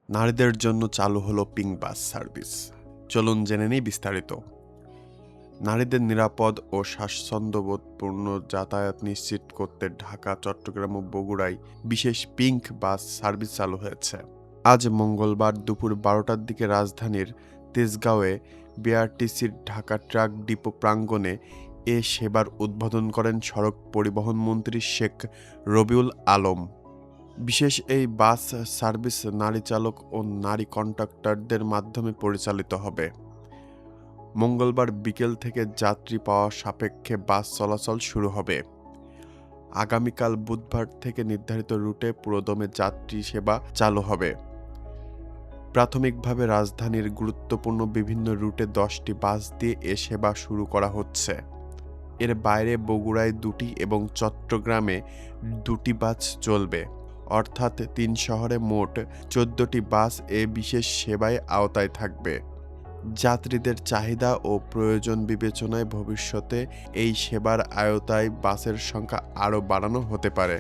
নারীদের জন্য চালু হলো পিঙ্ক বাস সার্ভিস। চলুন জেনে নিই বিস্তারিত। নারীদের নিরাপদ ও স্বাচ্ছন্দ্যবোধপূর্ণ যাতায়াত নিশ্চিত করতে ঢাকা, চট্টগ্রাম ও বগুড়ায় বিশেষ পিঙ্ক বাস সার্ভিস চালু হয়েছে। আজ মঙ্গলবার দুপুর 12টার দিকে রাজধানীর তেজগাঁওয়ে বিআরটিসির ঢাকা ট্রাক ডিপো প্রাঙ্গণে এ সেবার উদ্বোধন করেন সড়ক পরিবহন মন্ত্রী শেখ রবিউল আলম। বিশেষ এই বাস সার্ভিস নারী চালক ও নারী কন্ডাক্টরদের মাধ্যমে পরিচালিত হবে। মঙ্গলবার বিকেল থেকে যাত্রী পাওয়া সাপেক্ষে বাস চলাচল শুরু হবে। আগামীকাল বুধবার থেকে নির্ধারিত রুটে পুরোদমে যাত্রী সেবা চালু হবে। প্রাথমিকভাবে রাজধানীর গুরুত্বপূর্ণ বিভিন্ন রুটে 10টি বাস দিয়ে এ সেবা শুরু করা হচ্ছে। এর বাইরে বগুড়ায় 2টি এবং চট্টগ্রামে 2টি বাস চলবে। অর্থাৎ 3 শহরে মোট 14টি বাস এ বিশেষ সেবায় আওতায় থাকবে। যাত্রীদের চাহিদা ও প্রয়োজন বিবেচনায় ভবিষ্যতে এই সেবার আওতায় বাসের সংখ্যা আরও বাড়ানো হতে পারে।